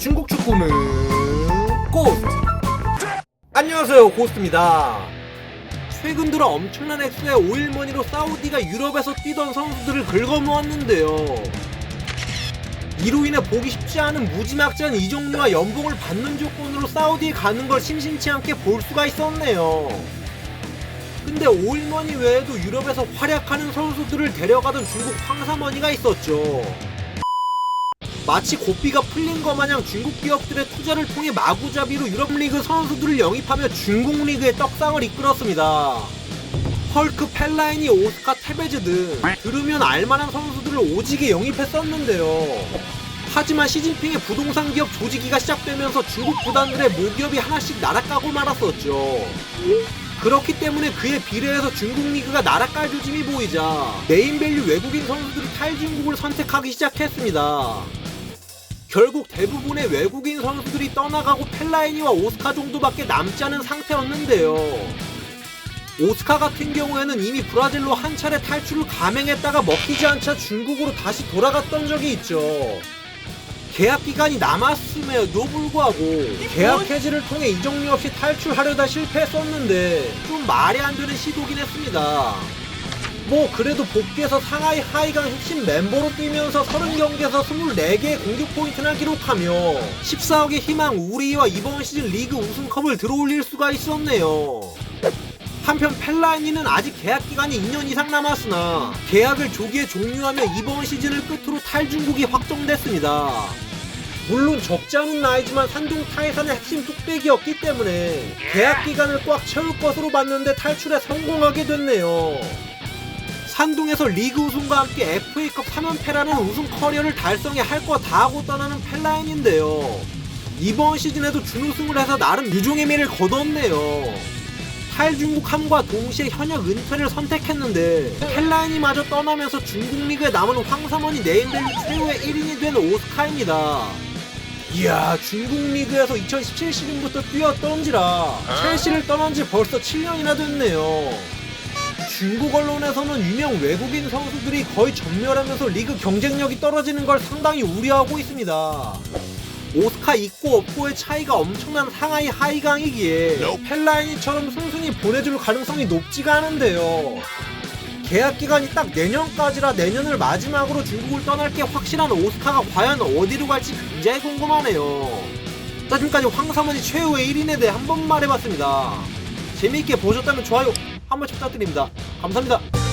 중국 축구는 고스트. 안녕하세요, 고스트입니다. 최근 들어 엄청난 액수의 오일머니로 사우디가 유럽에서 뛰던 선수들을 긁어모았는데요. 이로 인해 보기 쉽지 않은 무지막지한 이적료와 연봉을 받는 조건으로 사우디에 가는 걸 심심치 않게 볼 수가 있었네요. 근데 오일머니 외에도 유럽에서 활약하는 선수들을 데려가던 중국 황사머니가 있었죠. 마치 고삐가 풀린 것 마냥 중국 기업들의 투자를 통해 마구잡이로 유럽 리그 선수들을 영입하며 중국 리그의 떡상을 이끌었습니다. 헐크, 펠라이니, 오스카, 테베즈 등 들으면 알만한 선수들을 오지게 영입했었는데요. 하지만 시진핑의 부동산 기업 조지기가 시작되면서 중국 구단들의 모기업이 하나씩 날아가고 말았었죠. 그렇기 때문에 그에 비례해서 중국 리그가 날아갈 조짐이 보이자 네임밸류 외국인 선수들이 탈중국을 선택하기 시작했습니다. 결국 대부분의 외국인 선수들이 떠나가고 펠라이니와 오스카 정도밖에 남지 않은 상태였는데요. 오스카 같은 경우에는 이미 브라질로 한 차례 탈출을 감행했다가 먹히지 않자 중국으로 다시 돌아갔던 적이 있죠. 계약 기간이 남았음에도 불구하고 계약 해지를 통해 이적료 없이 탈출하려다 실패했었는데 좀 말이 안 되는 시도긴 했습니다. 뭐 그래도 복귀해서 상하이 하이강 핵심 멤버로 뛰면서 30경기에서 24개의 공격 포인트나 기록하며 14억의 희망 우리와 이번 시즌 리그 우승컵을 들어올릴 수가 있었네요. 한편 펠라이니는 아직 계약 기간이 2년 이상 남았으나 계약을 조기에 종료하며 이번 시즌을 끝으로 탈중국이 확정됐습니다. 물론 적지 않은 나이지만 산둥 타이산의 핵심 뚝배기였기 때문에 계약 기간을 꽉 채울 것으로 봤는데 탈출에 성공하게 됐네요. 산둥에서 리그 우승과 함께 FA컵 3연패라는 우승 커리어를 달성해 할 거 다 하고 떠나는 펠라인인데요. 이번 시즌에도 준우승을 해서 나름 유종의 미를 거뒀네요. 탈중국함과 동시에 현역 은퇴를 선택했는데 펠라인이마저 떠나면서 중국 리그에 남은 황사머니 네임밸류 최후의 1인이 된 오스카입니다. 이야, 중국 리그에서 2017 시즌부터 뛰었던지라 첼시를 떠난 지 벌써 7년이나 됐네요. 중국 언론에서는 유명 외국인 선수들이 거의 전멸하면서 리그 경쟁력이 떨어지는 걸 상당히 우려하고 있습니다. 오스카 있고 없고의 차이가 엄청난 상하이 하이강이기에 펠라이니처럼 순순히 보내줄 가능성이 높지가 않은데요. 계약 기간이 딱 내년까지라 내년을 마지막으로 중국을 떠날 게 확실한 오스카가 과연 어디로 갈지 굉장히 궁금하네요. 자, 지금까지 황사머니 최후의 1인에 대해 한번 말해봤습니다. 재미있게 보셨다면 좋아요 한 번씩 부탁드립니다. 감사합니다.